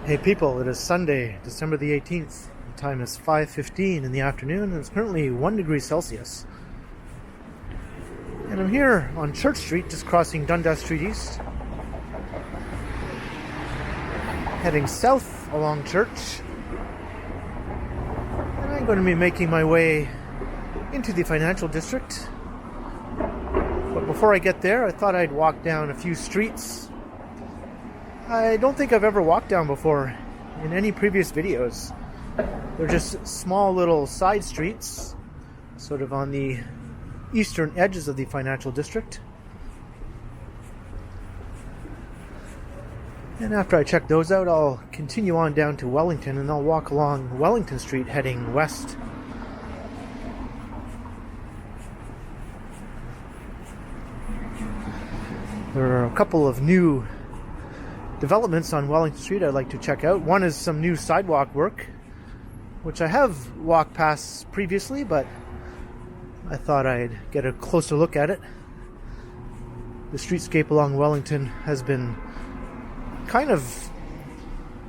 Hey people, it is Sunday, December the 18th. The time is 5:15 in the afternoon and it's currently 1 degree Celsius. And I'm here on Church Street, just crossing Dundas Street East. Heading south along Church. And I'm going to be making my way into the financial district. But before I get there, I thought I'd walk down a few streets I don't think I've ever walked down before in any previous videos. They're just small little side streets, sort of on the eastern edges of the financial district. And after I check those out, I'll continue on down to Wellington and I'll walk along Wellington Street heading west. There are a couple of new developments on Wellington Street I'd like to check out. One is some new sidewalk work, which I have walked past previously, but I thought I'd get a closer look at it. The streetscape along Wellington has been kind of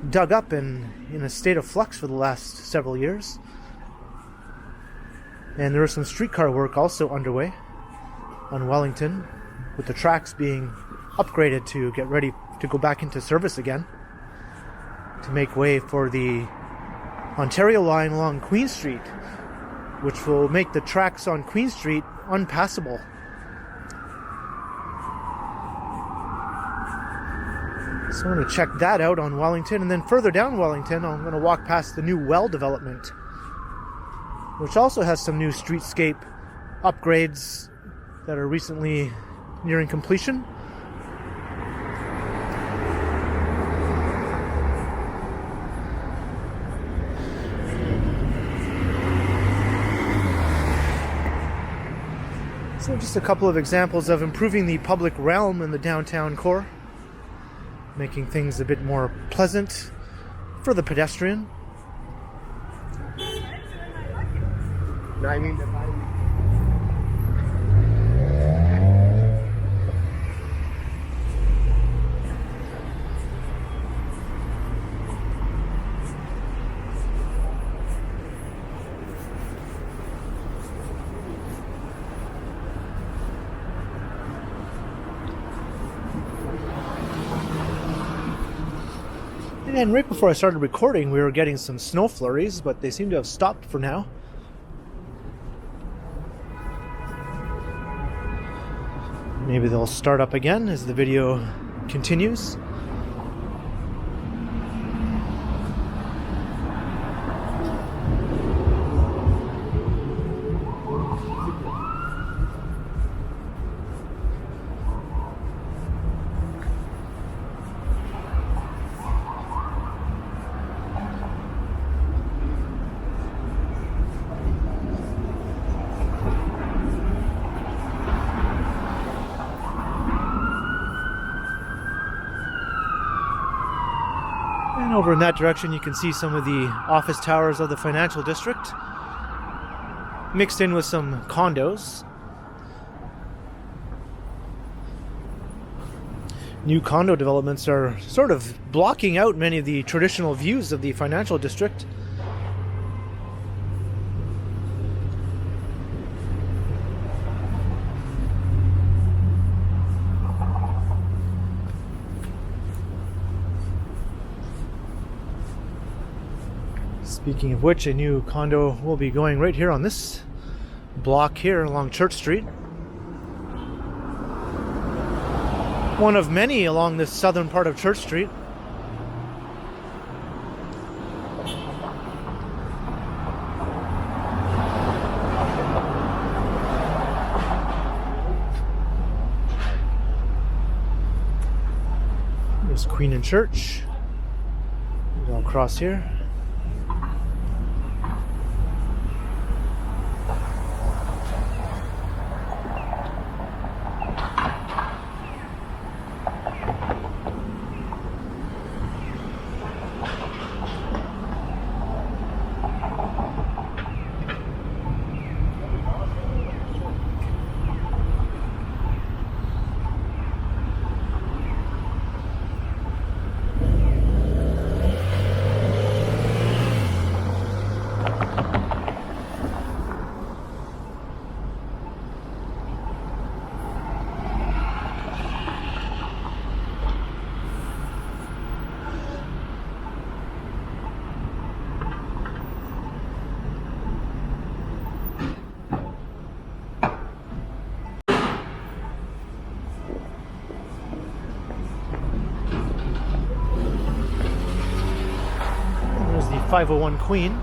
dug up and in a state of flux for the last several years. And there is some streetcar work also underway on Wellington, with the tracks being upgraded to get ready to go back into service again, to make way for the Ontario line along Queen Street, which will make the tracks on Queen Street unpassable. So I'm going to check that out on Wellington, and then further down Wellington I'm going to walk past the new Well development, which also has some new streetscape upgrades that are recently nearing completion. So just a couple of examples of improving the public realm in the downtown core, making things a bit more pleasant for the pedestrian. And right before I started recording, we were getting some snow flurries, but they seem to have stopped for now. Maybe they'll start up again as the video continues. And over in that direction you can see some of the office towers of the financial district, mixed in with some condos. New condo developments are sort of blocking out many of the traditional views of the financial district. Speaking of which, a new condo will be going right here on this block here along Church Street. One of many along this southern part of Church Street. There's Queen and Church. I'll cross here. 501 Queen.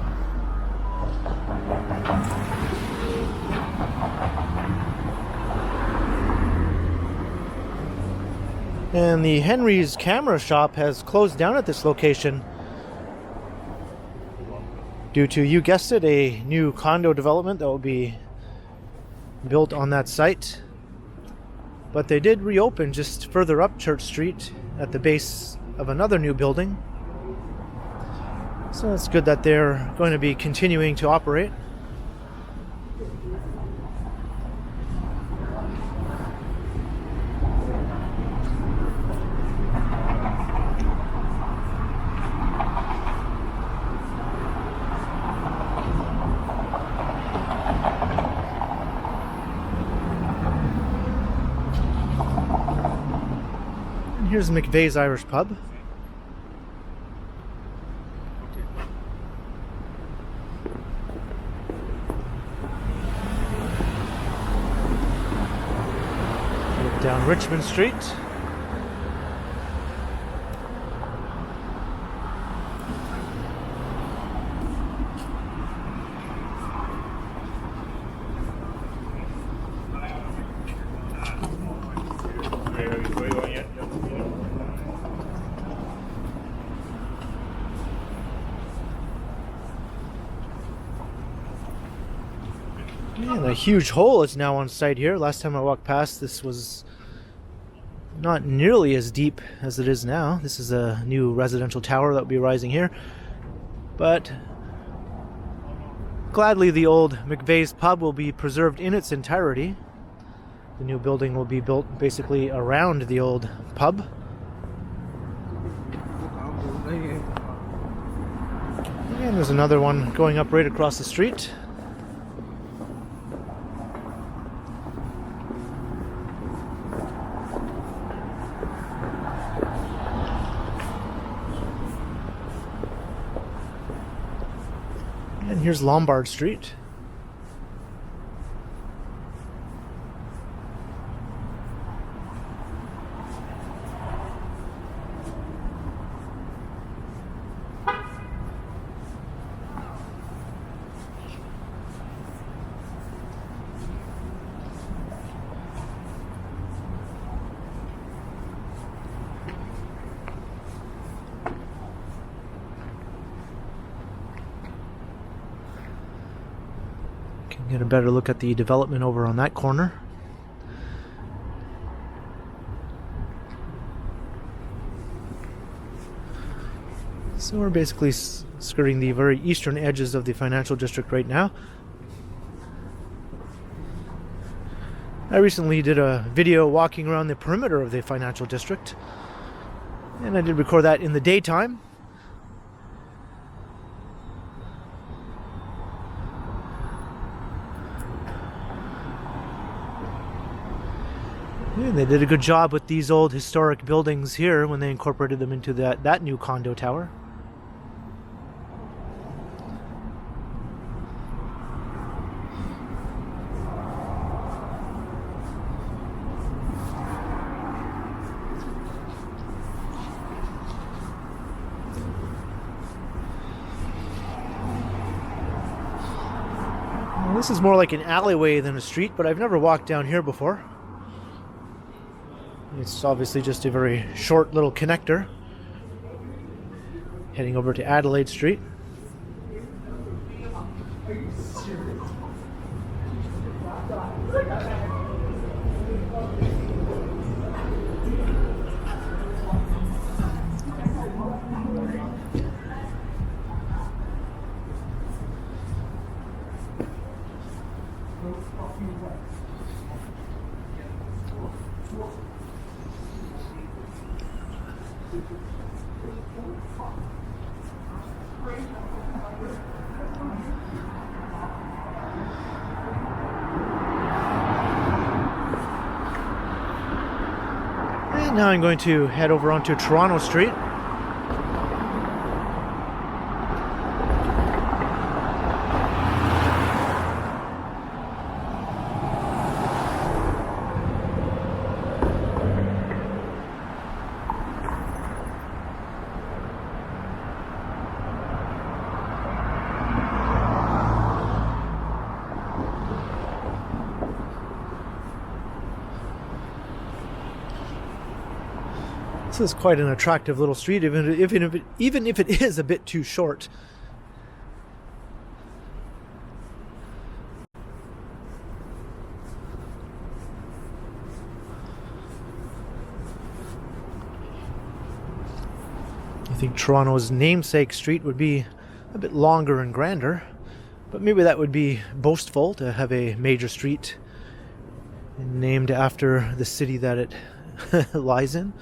And the Henry's camera shop has closed down at this location due to, you guessed it, a new condo development that will be built on that site. But they did reopen just further up Church Street at the base of another new building. So it's good that they're going to be continuing to operate. Here's McVeigh's Irish Pub. Look down Richmond Street. And a huge hole is now on site here. Last time I walked past, this was not nearly as deep as it is now. This is a new residential tower that will be rising here. But gladly, the old McVeigh's pub will be preserved in its entirety. The new building will be built basically around the old pub. And there's another one going up right across the street. And here's Lombard Street. Get a better look at the development over on that corner. So we're basically skirting the very eastern edges of the financial district right now. I recently did a video walking around the perimeter of the financial district, and I did record that in the daytime. Yeah, they did a good job with these old historic buildings here when they incorporated them into that new condo tower. Well, this is more like an alleyway than a street, but I've never walked down here before. It's obviously just a very short little connector heading over to Adelaide Street. And now I'm going to head over onto Toronto Street. This is quite an attractive little street, even if it is a bit too short. I think Toronto's namesake street would be a bit longer and grander, but maybe that would be boastful to have a major street named after the city that it lies in.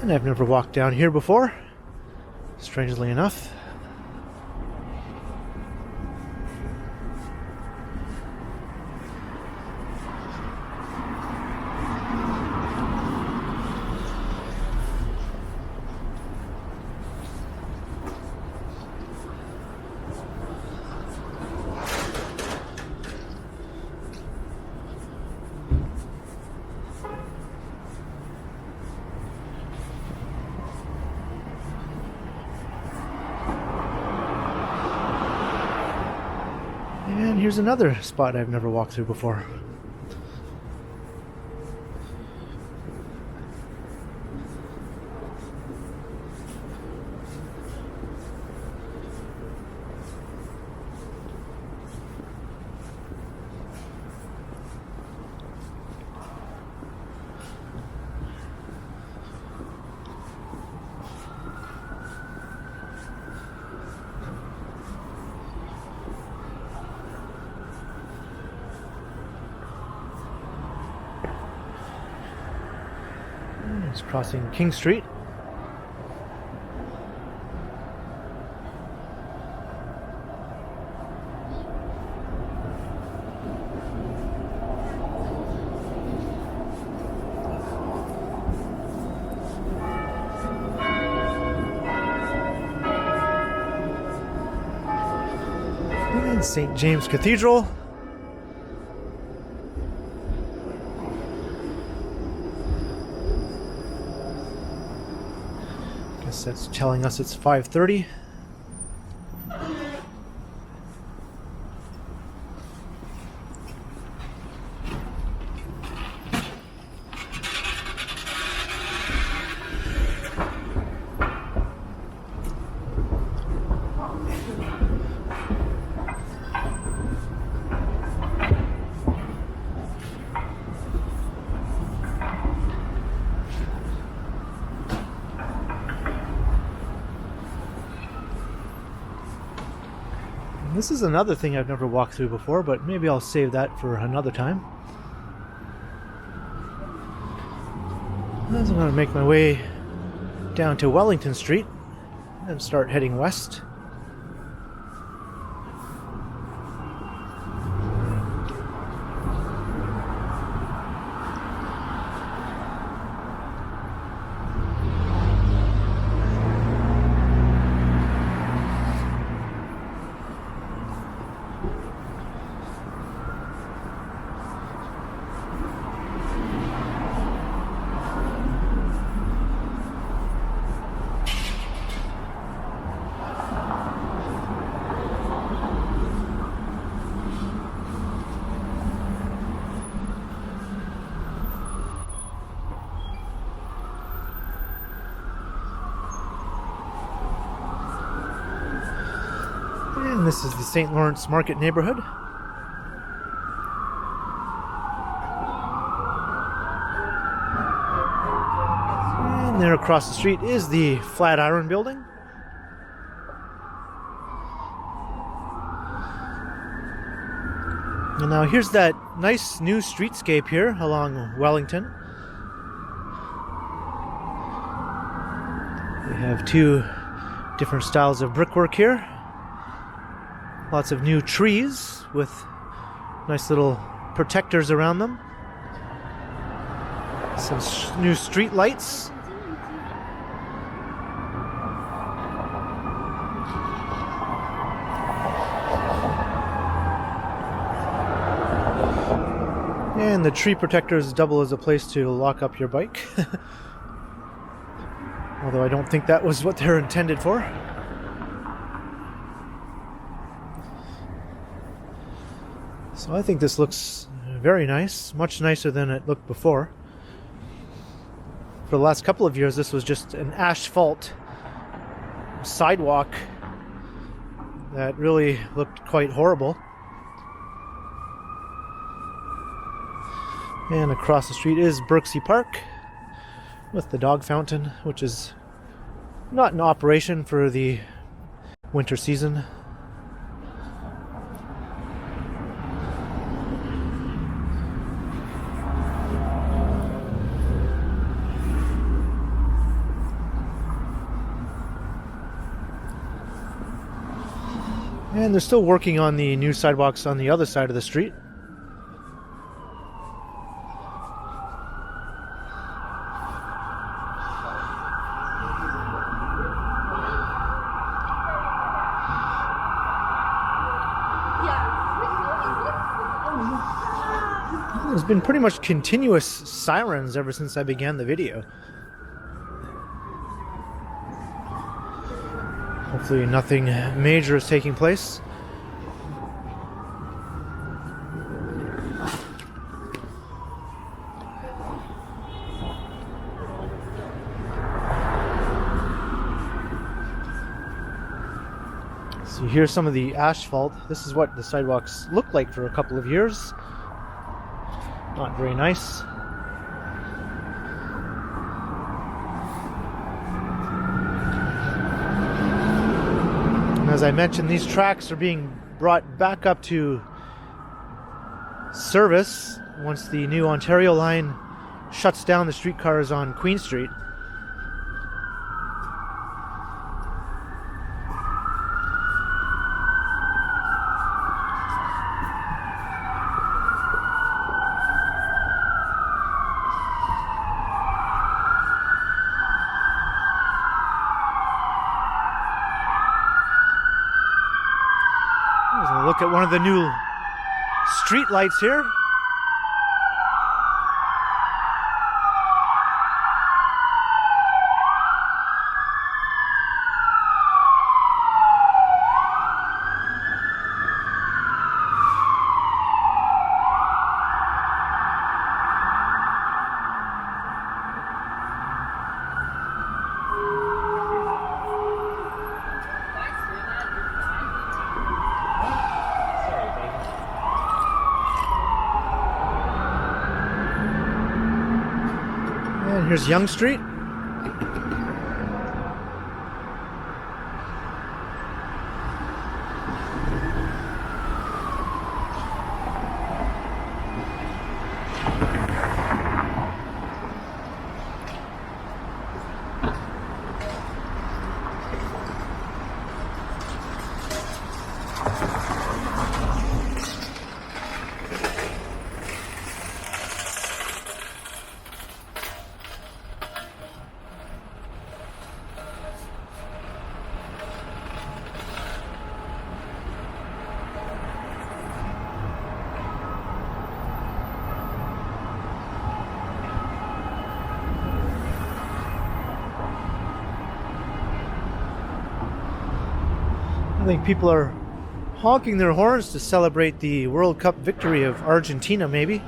And I've never walked down here before, strangely enough. And here's another spot I've never walked through before. It's crossing King Street. And St. James Cathedral. That's telling us it's 5:30. This is another thing I've never walked through before, but maybe I'll save that for another time. As I'm going to make my way down to Wellington Street and start heading west. And this is the St. Lawrence Market neighborhood. And there across the street is the Flatiron Building. And now here's that nice new streetscape here along Wellington. We have two different styles of brickwork here. Lots of new trees with nice little protectors around them. Some new street lights. And the tree protectors double as a place to lock up your bike. Although I don't think that was what they're intended for. So I think this looks very nice, much nicer than it looked before. For the last couple of years, this was just an asphalt sidewalk that really looked quite horrible. And across the street is Birksey Park with the dog fountain, which is not in operation for the winter season. And they're still working on the new sidewalks on the other side of the street. There's been pretty much continuous sirens ever since I began the video. Hopefully nothing major is taking place. So here's some of the asphalt. This is what the sidewalks looked like for a couple of years. Not very nice. And as I mentioned, these tracks are being brought back up to service once the new Ontario line shuts down the streetcars on Queen Street. Look at one of the new street lights here. And here's Yonge Street. I think people are honking their horns to celebrate the World Cup victory of Argentina, maybe.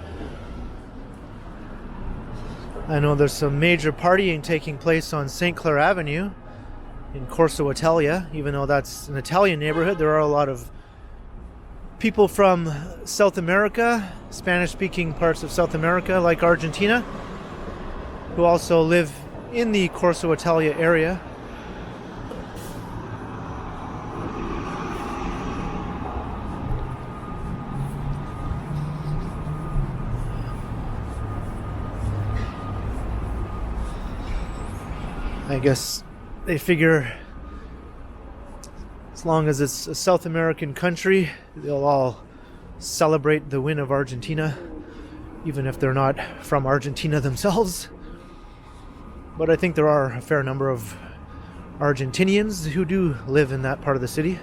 I know there's some major partying taking place on St. Clair Avenue in Corso Italia. Even though that's an Italian neighborhood, there are a lot of people from South America, Spanish-speaking parts of South America, like Argentina, who also live in the Corso Italia area. I guess they figure as long as it's a South American country, they'll all celebrate the win of Argentina, even if they're not from Argentina themselves. But I think there are a fair number of Argentinians who do live in that part of the city.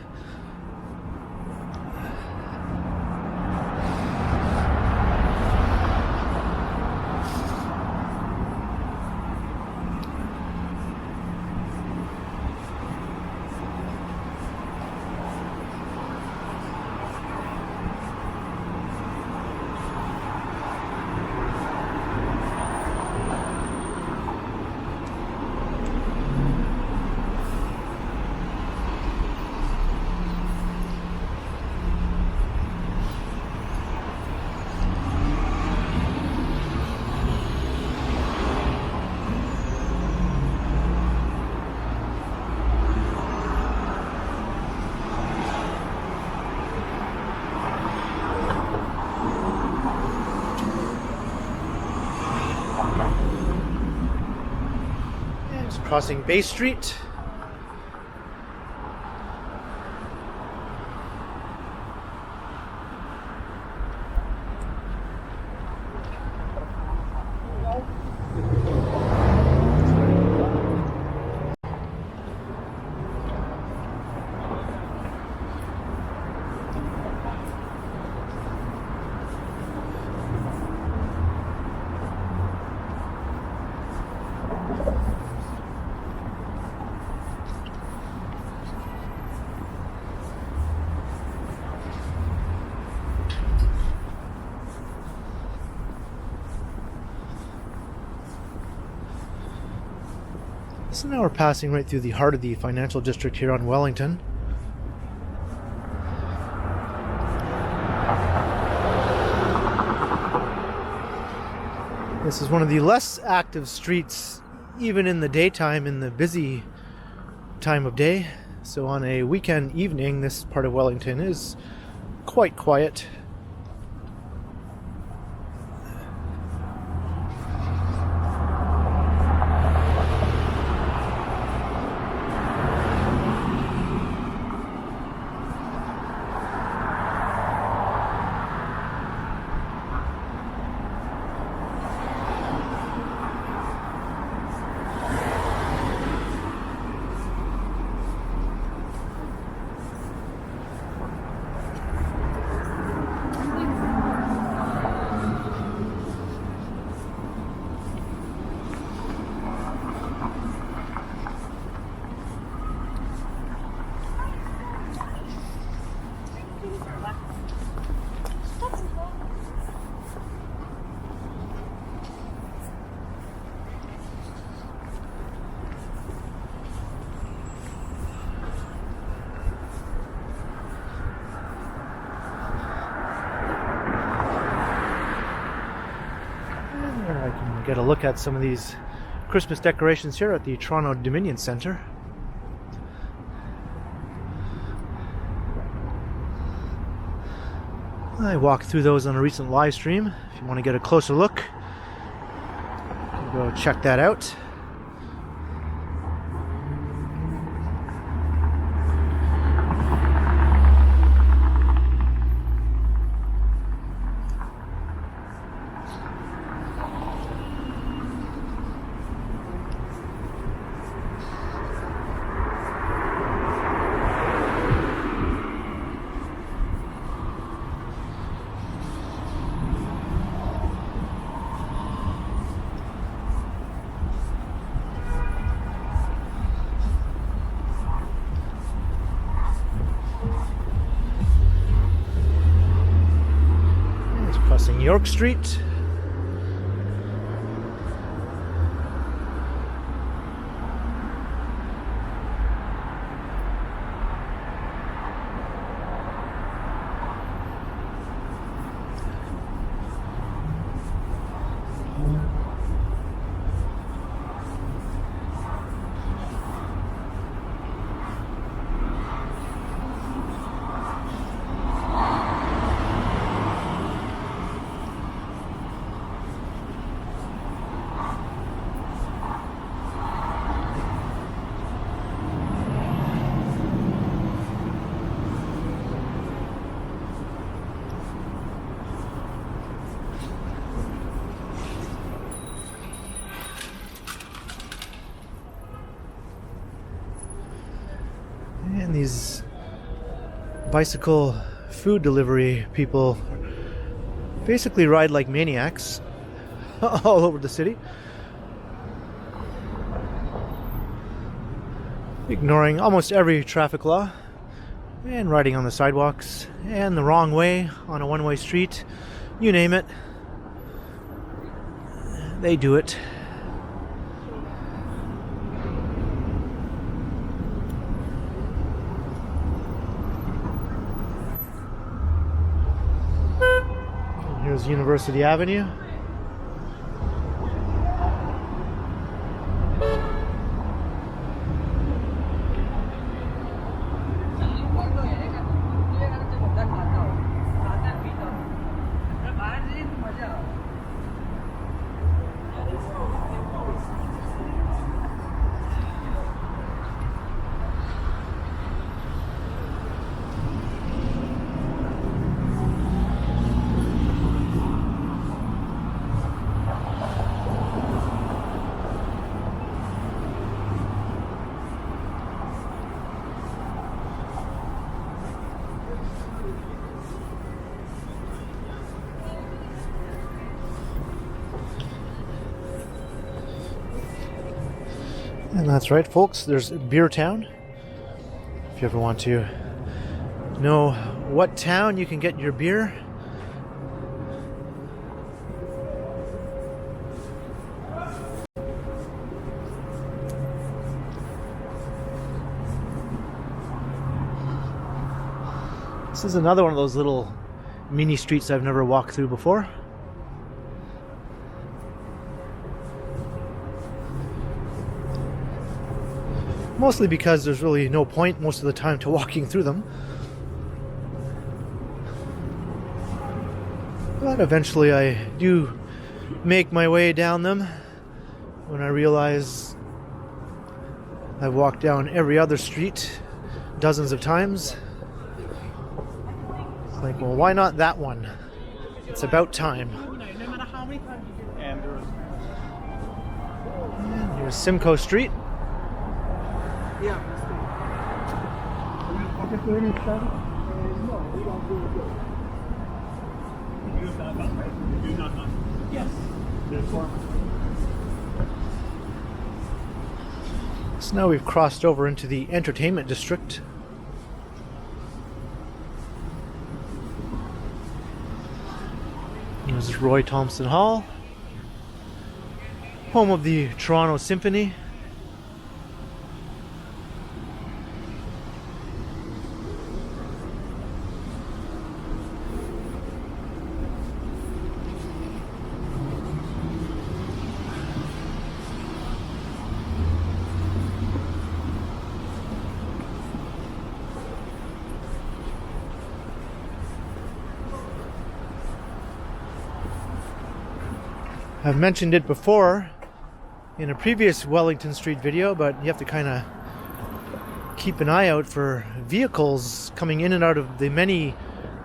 crossing Bay Street. So now we're passing right through the heart of the financial district here on Wellington. This is one of the less active streets, even in the daytime, in the busy time of day. So on a weekend evening, this part of Wellington is quite quiet. I can get a look at some of these Christmas decorations here at the Toronto Dominion Centre. I walked through those on a recent live stream. If you want to get a closer look, you can go check that out. Crossing York Street. And these bicycle food delivery people basically ride like maniacs all over the city, ignoring almost every traffic law and riding on the sidewalks and the wrong way on a one-way street. You name it, they do it. Here's University Avenue. And that's right, folks, there's Beer Town. If you ever want to know what town you can get your beer. This is another one of those little mini streets I've never walked through before. Mostly because there's really no point most of the time to walking through them. But eventually I do make my way down them when I realize I've walked down every other street dozens of times. It's like, well, why not that one? It's about time. And here's Simcoe Street. Yeah. Yes. So now we've crossed over into the entertainment district. There's Roy Thompson Hall, home of the Toronto Symphony. I've mentioned it before in a previous Wellington Street video, but you have to kind of keep an eye out for vehicles coming in and out of the many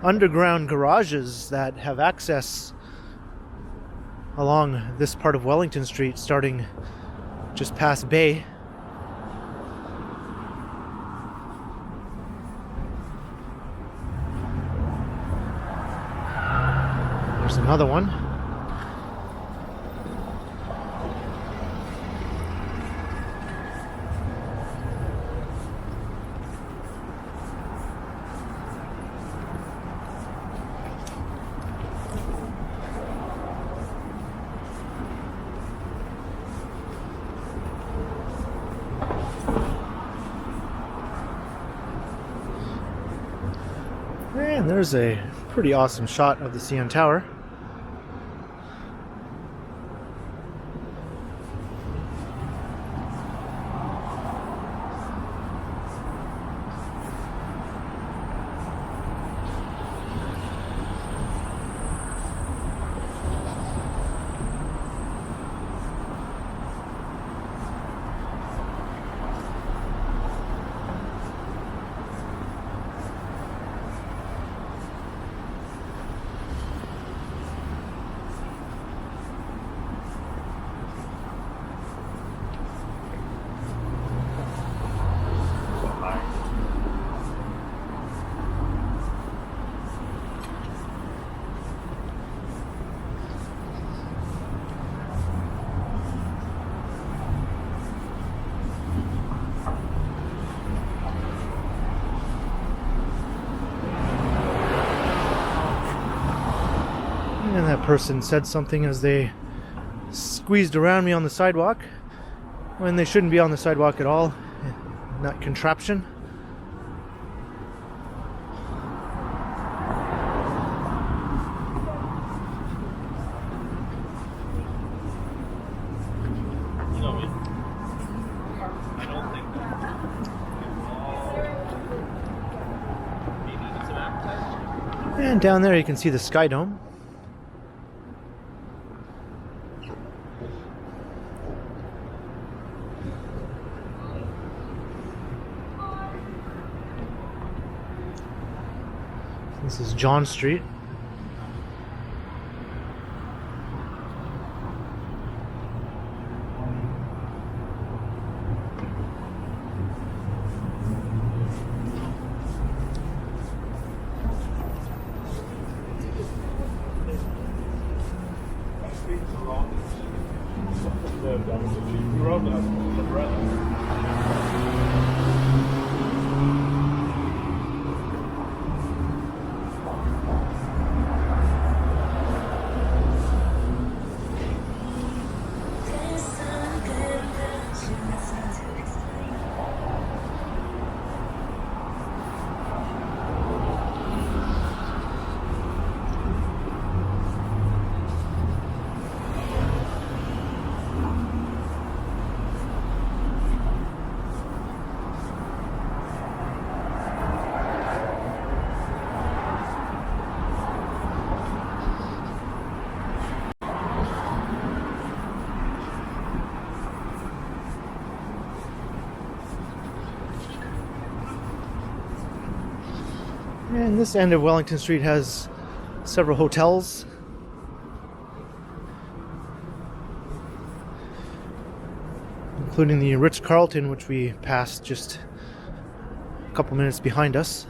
underground garages that have access along this part of Wellington Street, starting just past Bay. There's another one. And there's a pretty awesome shot of the CN Tower. And that person said something as they squeezed around me on the sidewalk when they shouldn't be on the sidewalk at all. That contraption. And down there you can see the Sky Dome. This is John Street. And this end of Wellington Street has several hotels. Including the Ritz-Carlton, which we passed just a couple minutes behind us.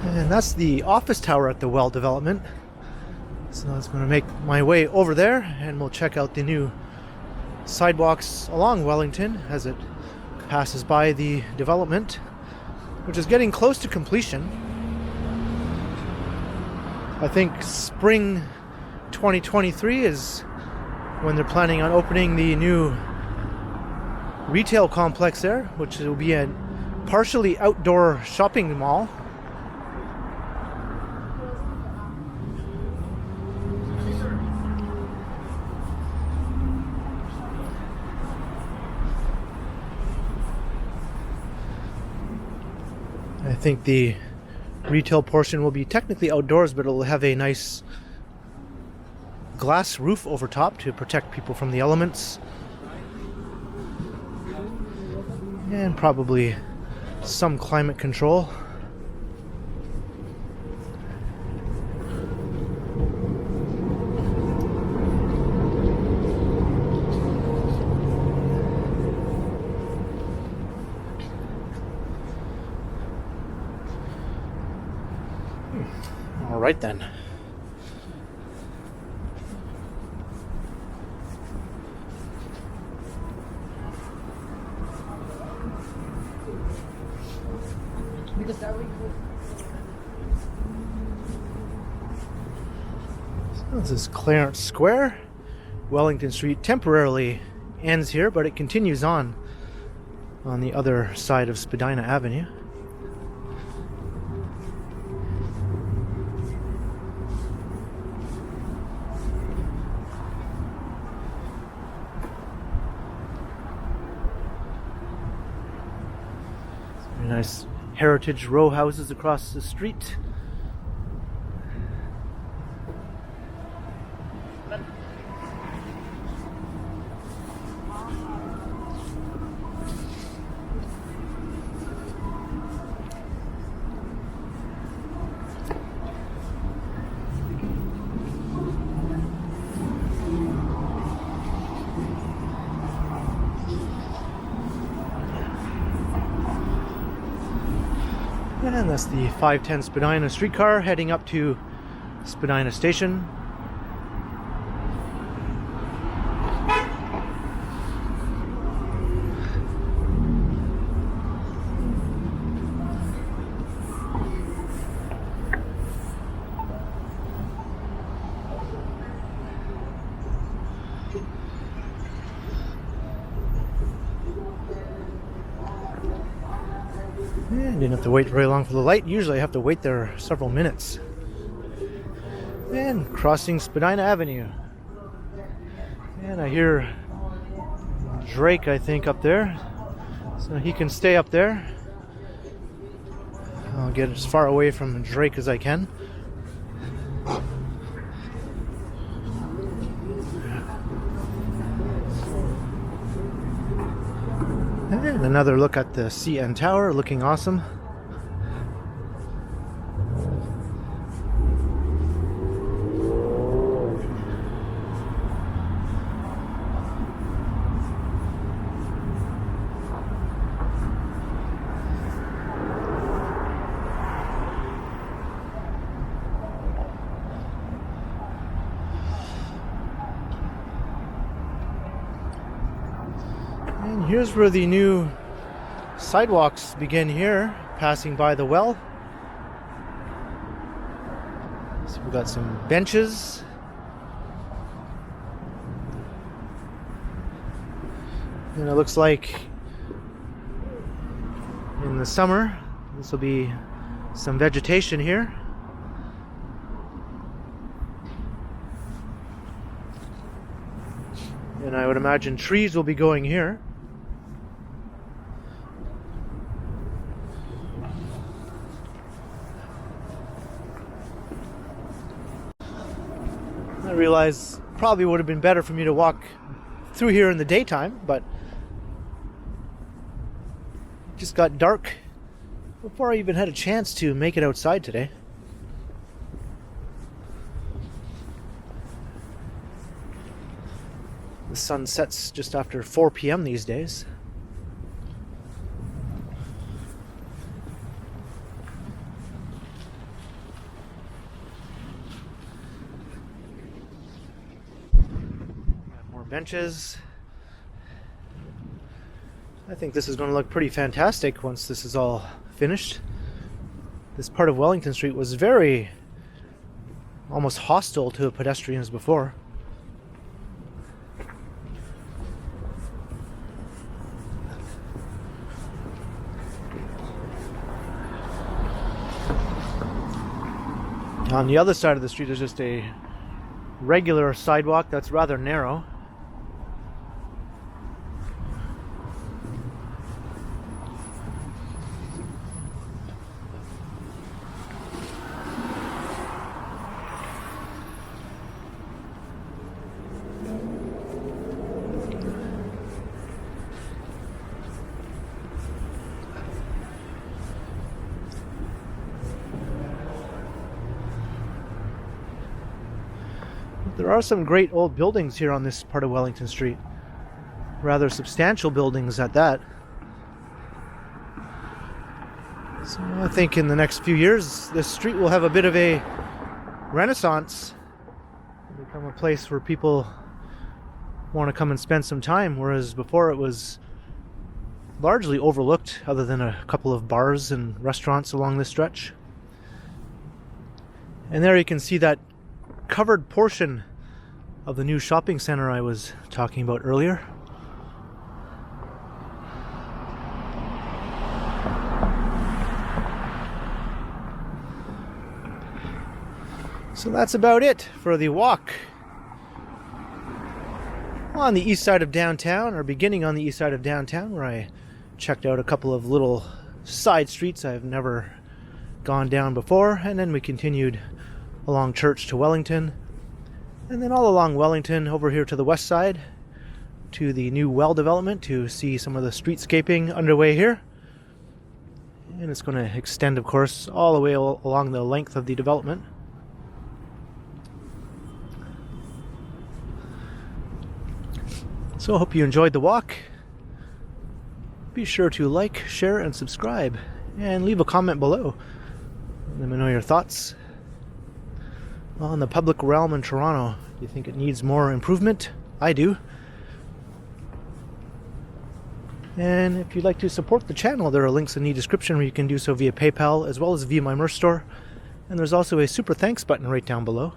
And that's the office tower at the Well development. So I was going to make my way over there and we'll check out the new sidewalks along Wellington as it passes by the development, which is getting close to completion. I think spring 2023 is when they're planning on opening the new retail complex there, which will be a partially outdoor shopping mall. I think the retail portion will be technically outdoors, but it'll have a nice glass roof over top to protect people from the elements. And probably some climate control. All right then. So this is Clarence Square. Wellington Street temporarily ends here, but it continues on the other side of Spadina Avenue. Nice heritage row houses across the street. And that's the 510 Spadina streetcar heading up to Spadina Station. And didn't have to wait very long for the light. Usually I have to wait there several minutes. And crossing Spadina Avenue. And I hear Drake, I think, up there. So he can stay up there. I'll get as far away from Drake as I can. And another look at the CN Tower, looking awesome. And here's where the new sidewalks begin here, passing by the well. So we've got some benches. And it looks like in the summer this will be some vegetation here. And I would imagine trees will be going here. I realize probably would have been better for me to walk through here in the daytime, but it just got dark before I even had a chance to make it outside today. The sun sets just after 4 p.m. these days. Benches. I think this is going to look pretty fantastic once this is all finished. This part of Wellington Street was very almost hostile to pedestrians before. On the other side of the street is just a regular sidewalk that's rather narrow. There are some great old buildings here on this part of Wellington Street. Rather substantial buildings at that. So I think in the next few years this street will have a bit of a renaissance. It'll become a place where people want to come and spend some time, whereas before it was largely overlooked other than a couple of bars and restaurants along this stretch. And there you can see that covered portion of the new shopping center I was talking about earlier. So that's about it for the walk on the east side of downtown, or beginning on the east side of downtown, where I checked out a couple of little side streets I've never gone down before, and then we continued along Church to Wellington, and then all along Wellington over here to the west side to the new well development to see some of the streetscaping underway here. And it's going to extend, of course, all the way along the length of the development. So I hope you enjoyed the walk. Be sure to like, share, and subscribe, and leave a comment below. Let me know your thoughts on the public realm in Toronto. Do you think it needs more improvement? I do. And if you'd like to support the channel, there are links in the description where you can do so via PayPal as well as via my merch store. And there's also a super thanks button right down below.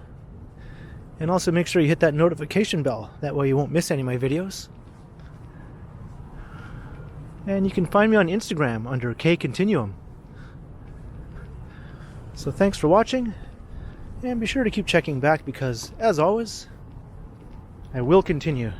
And also make sure you hit that notification bell. That way you won't miss any of my videos. And you can find me on Instagram under KContinuum. So thanks for watching. And be sure to keep checking back because, as always, I will continue.